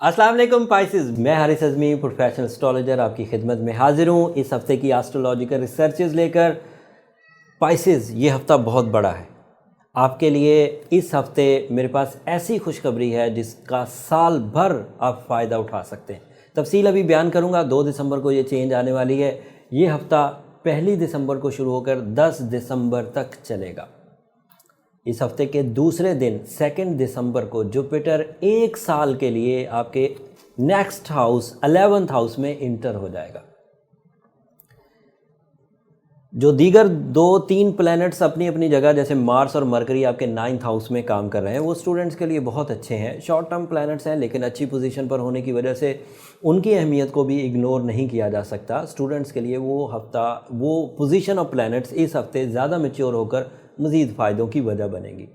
अस्सलाम वालेकुम पाइसेस, मैं हारिस अज़मी प्रोफेशनल एस्ट्रोलॉजर आपकी खिदमत में हाजिर हूँ इस हफ़्ते की एस्ट्रोलॉजिकल रिसर्चेस लेकर। पाइसेस, ये हफ़्ता बहुत बड़ा है आपके लिए। इस हफ़्ते मेरे पास ऐसी खुशखबरी है जिसका साल भर आप फ़ायदा उठा सकते हैं। तफसील अभी बयान करूँगा। 2 दिसंबर को ये चेंज आने वाली है। ये हफ़्ता 1 दिसंबर को शुरू होकर 10 दिसंबर तक चलेगा। इस हफ्ते के दूसरे दिन 2 दिसंबर को जुपिटर 1 साल के लिए आपके नेक्स्ट हाउस 11th हाउस में इंटर हो जाएगा। जो दीगर 2-3 प्लैनेट्स अपनी अपनी जगह जैसे मार्स और मरकरी आपके 9th हाउस में काम कर रहे हैं, वो स्टूडेंट्स के लिए बहुत अच्छे हैं। शॉर्ट टर्म प्लैनेट्स हैं लेकिन अच्छी पोजीशन पर होने की वजह से उनकी अहमियत को भी इग्नोर नहीं किया जा सकता। स्टूडेंट्स के लिए वो हफ्ता, वो पोजीशन ऑफ प्लैनेट्स इस हफ्ते ज़्यादा मैच्योर होकर मज़ीद फ़ायदों की वजह बनेगी।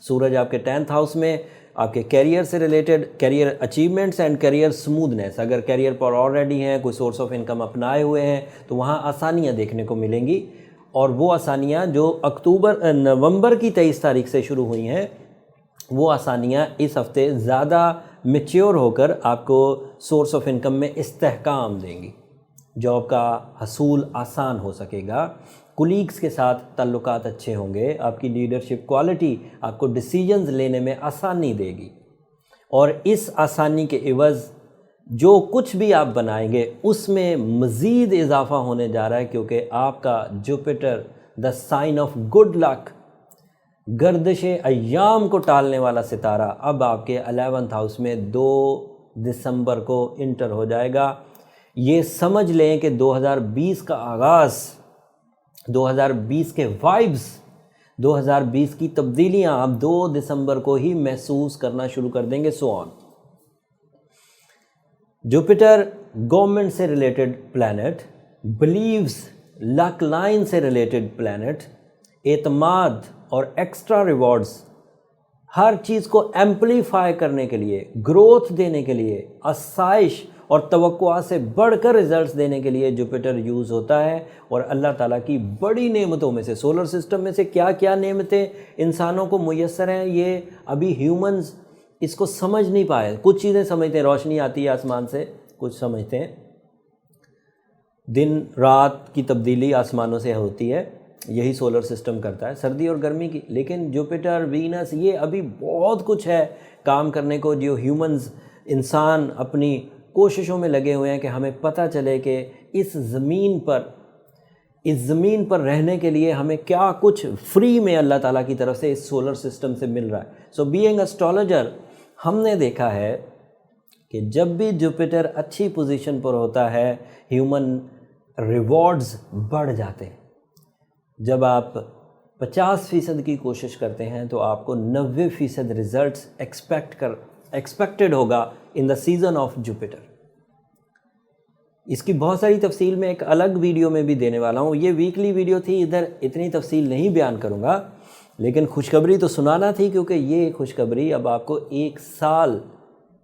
सूरज आपके 10th हाउस में आपके कैरियर से related career achievements and career smoothness, अगर कैरियर पर ऑलरेडी हैं, कोई सोर्स ऑफ इनकम अपनाए हुए हैं तो वहाँ आसानियाँ देखने को मिलेंगी। और वो आसानियाँ जो नवंबर की 23 तारीख से शुरू हुई हैं, वो आसानियाँ इस हफ्ते ज़्यादा मैच्योर होकर आपको सोर्स ऑफ इनकम में इस्तेहकाम देंगी। जॉब का हसूल आसान हो सकेगा। कुलीग्स के साथ ताल्लुकात अच्छे होंगे। आपकी लीडरशिप क्वालिटी आपको डिसीजंस लेने में आसानी देगी। और इस आसानी के इवज़ जो कुछ भी आप बनाएंगे उसमें मज़ीद इजाफ़ा होने जा रहा है, क्योंकि आपका Jupiter the sign of good luck, गर्दिश अय्याम को टालने वाला सितारा, अब आपके 11th हाउस में 2 दिसंबर को इंटर हो जाएगा। ये समझ लें कि 2020 का आगाज़, 2020 के वाइब्स, 2020 की तब्दीलियां आप 2 दिसंबर को ही महसूस करना शुरू कर देंगे। So on. जुपिटर गवर्नमेंट से related planet, believes luck line से रिलेटेड प्लैनेट, एतमाद और एक्स्ट्रा रिवॉर्ड्स, हर चीज़ को एम्पलीफाई करने के लिए, ग्रोथ देने के लिए, आसाइश और तवक्कुआ से बढ़कर रिजल्ट्स देने के लिए जुपिटर यूज़ होता है। और अल्लाह ताला की बड़ी नेमतों में से, सोलर सिस्टम में से क्या क्या नेमतें इंसानों को मुयस्सर हैं, ये अभी ह्यूमंस इसको समझ नहीं पाए। कुछ चीज़ें समझते हैं, रोशनी आती है आसमान से, कुछ समझते हैं दिन रात की तब्दीली आसमानों से होती है, यही सोलर सिस्टम करता है, सर्दी और गर्मी की। लेकिन जुपिटर, वीनस, ये अभी बहुत कुछ है काम करने को, जो ह्यूमंस, इंसान अपनी कोशिशों में लगे हुए हैं कि हमें पता चले कि इस ज़मीन पर रहने के लिए हमें क्या कुछ फ्री में अल्लाह ताला की तरफ से इस सोलर सिस्टम से मिल रहा है। सो बीइंग एस्ट्रोलॉजर, हमने देखा है कि जब भी जुपिटर अच्छी पोजीशन पर होता है, ह्यूमन रिवॉर्ड्स बढ़ जाते हैं। जब आप 50% की कोशिश करते हैं तो आपको 90% रिजल्ट्स एक्सपेक्टेड होगा in the season off Jupiter. इसकी बहुत सारी तफसील मैं एक अलग वीडियो में भी देने वाला हूँ। ये वीकली वीडियो थी, इधर इतनी तफसील नहीं बयान करूँगा, लेकिन खुशखबरी तो सुनाना थी, क्योंकि ये खुशखबरी अब आपको 1 साल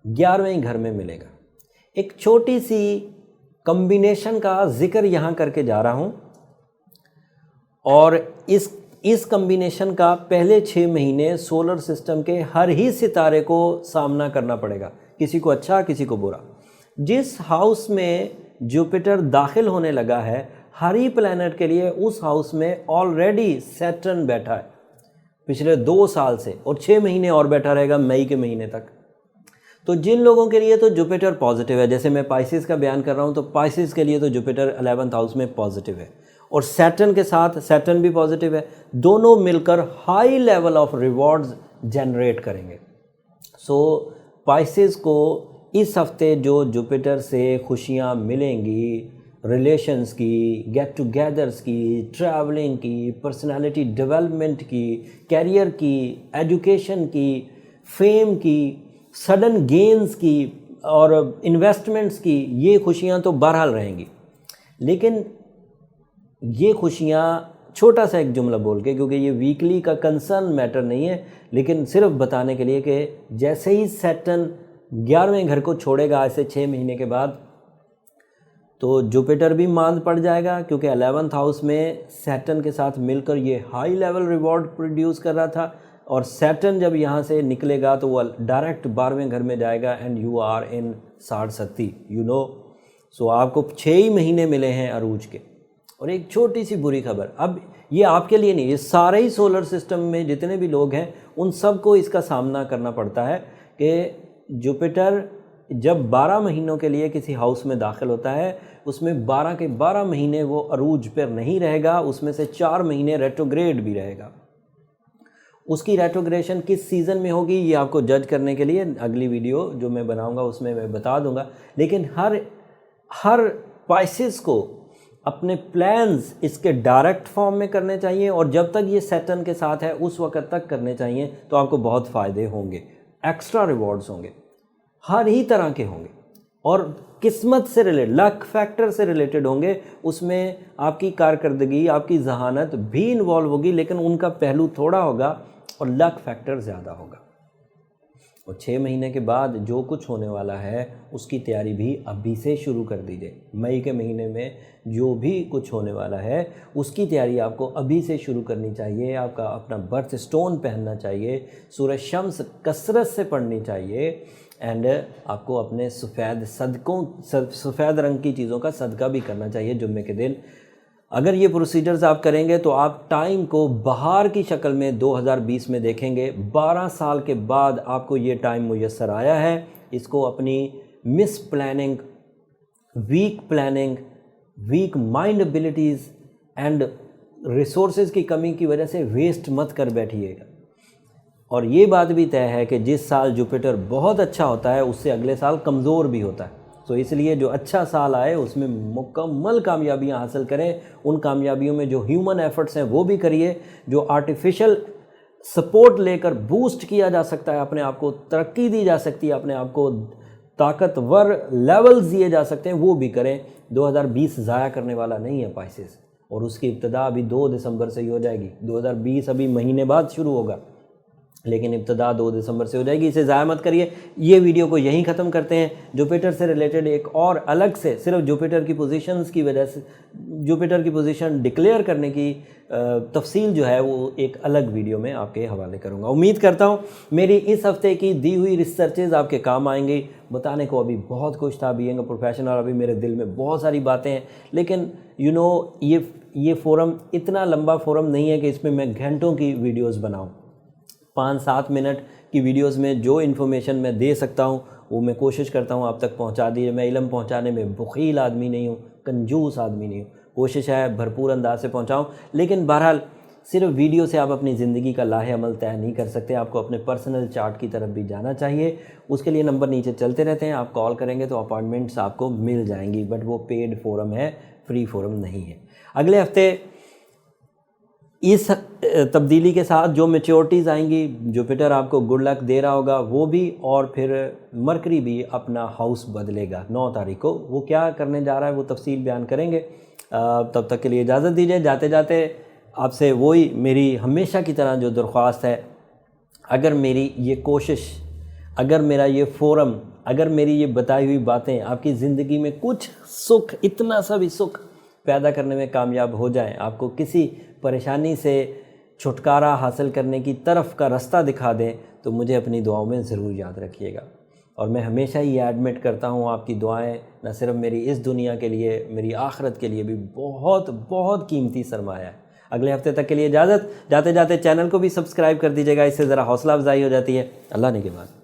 11वें घर में मिलेगा। एक छोटी सी कम्बिनेशन का जिक्र यहाँ करके जा रहा हूँ, और इस कम्बिनेशन का पहले 6 महीने सोलर सिस्टम के हर ही सितारे को सामना करना पड़ेगा, किसी को अच्छा किसी को बुरा। जिस हाउस में जुपिटर दाखिल होने लगा है, हर ही प्लैनेट के लिए उस हाउस में ऑलरेडी सैटर्न बैठा है पिछले 2 साल से, और 6 महीने और बैठा रहेगा मई के महीने तक। तो जिन लोगों के लिए तो जुपिटर पॉजिटिव है, जैसे मैं पाइसेस का बयान कर रहा हूँ, तो पाइसेस के लिए तो जुपिटर 11th हाउस में पॉजिटिव है, और सैटर्न के साथ सैटर्न भी पॉजिटिव है। दोनों मिलकर high level of rewards generate करेंगे। सो पाइसेस को इस हफ्ते जो जुपिटर से खुशियाँ मिलेंगी, रिलेशंस की, गेट टुगेदर्स की, ट्रैवलिंग की, पर्सनालिटी डेवलपमेंट की, कैरियर की, एजुकेशन की, फेम की, सडन गेन्स की और इन्वेस्टमेंट्स की, ये खुशियाँ तो बहरहाल रहेंगी। लेकिन ये खुशियाँ, छोटा सा एक जुमला बोल के, क्योंकि ये वीकली का कंसर्न मैटर नहीं है, लेकिन सिर्फ बताने के लिए कि जैसे ही सैटर्न 11वें घर को छोड़ेगा आज से 6 महीने के बाद, तो जुपिटर भी मांद पड़ जाएगा, क्योंकि 11th हाउस में सैटर्न के साथ मिलकर ये हाई लेवल रिवॉर्ड प्रोड्यूस कर रहा था। اور سیٹرن جب یہاں سے نکلے گا تو وہ ڈائریکٹ 12ویں گھر میں جائے گا اینڈ یو آر ان ساڑھ ستی سو آپ کو 6 ہی مہینے ملے ہیں عروج کے. اور ایک چھوٹی سی بری خبر، اب یہ آپ کے لیے نہیں، یہ سارے ہی سولر سسٹم میں جتنے بھی لوگ ہیں ان سب کو اس کا سامنا کرنا پڑتا ہے کہ جوپیٹر جب 12 مہینوں کے لیے کسی ہاؤس میں داخل ہوتا ہے اس میں 12 کے 12 مہینے وہ عروج پر نہیں رہے گا، اس میں سے 4 مہینے ریٹروگریڈ بھی رہے گا. اس کی ریٹروگریشن کس سیزن میں ہوگی یہ آپ کو جج کرنے کے لیے اگلی ویڈیو جو میں بناؤں گا اس میں بتا دوں گا. لیکن ہر پائسس کو اپنے پلانز اس کے ڈائریکٹ فارم میں کرنے چاہیے، اور جب تک یہ سیٹرن کے ساتھ ہے اس وقت تک کرنے چاہیے، تو آپ کو بہت فائدے ہوں گے، ایکسٹرا ریوارڈز ہوں گے، ہر ہی طرح کے ہوں گے، اور قسمت سے ریلیٹڈ، لک فیکٹر سے ریلیٹڈ ہوں گے. اس میں آپ کی کارکردگی، آپ کی ذہانت بھی انوالو ہوگی، لیکن ان کا پہلو تھوڑا ہوگا اور لک فیکٹر زیادہ ہوگا. اور 6 مہینے کے بعد جو کچھ ہونے والا ہے اس کی تیاری بھی ابھی سے شروع کر دیجئے. مئی کے مہینے میں جو بھی کچھ ہونے والا ہے اس کی تیاری آپ کو ابھی سے شروع کرنی چاہیے. آپ کا اپنا برتھ سٹون پہننا چاہیے، سورہ شمس کثرت سے پڑھنی چاہیے، اینڈ آپ کو اپنے سفید رنگ کی چیزوں کا صدقہ بھی کرنا چاہیے جمعے کے دن. اگر یہ پروسیجرز آپ کریں گے تو آپ ٹائم کو بہار کی شکل میں 2020 میں دیکھیں گے. 12 سال کے بعد آپ کو یہ ٹائم میسر آیا ہے. اس کو اپنی mis planning, weak mind abilities and resources کی کمی کی وجہ سے ویسٹ مت کر بیٹھیے گا. اور یہ بات بھی طے ہے کہ جس سال جوپیٹر بہت اچھا ہوتا ہے اس سے اگلے سال کمزور بھی ہوتا ہے. تو اس لیے جو اچھا سال آئے اس میں مکمل کامیابیاں حاصل کریں. ان کامیابیوں میں جو ہیومن ایفرٹس ہیں وہ بھی کریے، جو آرٹیفیشل سپورٹ لے کر بوسٹ کیا جا سکتا ہے، اپنے آپ کو ترقی دی جا سکتی ہے، اپنے آپ کو طاقتور لیولز دیے جا سکتے ہیں، وہ بھی کریں. 2020 ضائع کرنے والا نہیں ہے پائسس، اور اس کی ابتدا ابھی 2 دسمبر سے ہی ہو جائے گی. 2020 ابھی مہینے بعد شروع ہوگا، لیکن ابتدا 2 دسمبر سے ہو جائے گی. اسے ضائع مت کریے. یہ ویڈیو کو یہیں ختم کرتے ہیں. جوپیٹر سے ریلیٹڈ ایک اور الگ سے صرف جوپیٹر کی پوزیشنز کی وجہ سے، جوپیٹر کی پوزیشن ڈکلیئر کرنے کی تفصیل جو ہے وہ ایک الگ ویڈیو میں آپ کے حوالے کروں گا. امید کرتا ہوں میری اس ہفتے کی دی ہوئی ریسرچز آپ کے کام آئیں گی. بتانے کو ابھی بہت کچھ تھا، بینگ اے پروفیشنل ابھی میرے دل میں بہت ساری باتیں ہیں، لیکن یہ فورم اتنا لمبا فورم نہیں ہے کہ اس میں میں گھنٹوں کی ویڈیوز بناؤں. 5-7 منٹ کی ویڈیوز میں جو انفارمیشن میں دے سکتا ہوں وہ میں کوشش کرتا ہوں آپ تک پہنچا دیجیے. میں علم پہنچانے میں بخیل آدمی نہیں ہوں، کنجوس آدمی نہیں ہوں. کوشش ہے بھرپور انداز سے پہنچاؤں، لیکن بہرحال صرف ویڈیو سے آپ اپنی زندگی کا لاہ عمل طے نہیں کر سکتے. آپ کو اپنے پرسنل چارٹ کی طرف بھی جانا چاہیے. اس کے لیے نمبر نیچے چلتے رہتے ہیں، آپ کال کریں گے تو اپائنٹمنٹس آپ کو مل جائیں گی، بٹ وہ پیڈ فورم ہے، فری فورم نہیں ہے. اگلے ہفتے اس تبدیلی کے ساتھ جو میچورٹیز آئیں گی، جوپیٹر آپ کو گڈ لک دے رہا ہوگا وہ بھی، اور پھر مرکری بھی اپنا ہاؤس بدلے گا 9 تاریخ کو. وہ کیا کرنے جا رہا ہے وہ تفصیل بیان کریں گے. تب تک کے لیے اجازت دیجیے. جاتے جاتے آپ سے وہی میری ہمیشہ کی طرح جو درخواست ہے، اگر میری یہ کوشش، اگر میرا یہ فورم، اگر میری یہ بتائی ہوئی باتیں آپ کی زندگی میں کچھ سکھ، اتنا سا بھی سکھ پیدا کرنے میں کامیاب ہو جائیں، آپ کو کسی پریشانی سے چھٹکارا حاصل کرنے کی طرف کا رستہ دکھا دیں، تو مجھے اپنی دعاؤں میں ضرور یاد رکھیے گا. اور میں ہمیشہ یہ ایڈمٹ کرتا ہوں، آپ کی دعائیں نہ صرف میری اس دنیا کے لیے، میری آخرت کے لیے بھی بہت بہت قیمتی سرمایہ ہے. اگلے ہفتے تک کے لیے اجازت. جاتے جاتے چینل کو بھی سبسکرائب کر دیجیے گا، اس سے ذرا حوصلہ افزائی ہو جاتی ہے. اللہ نے کے بعد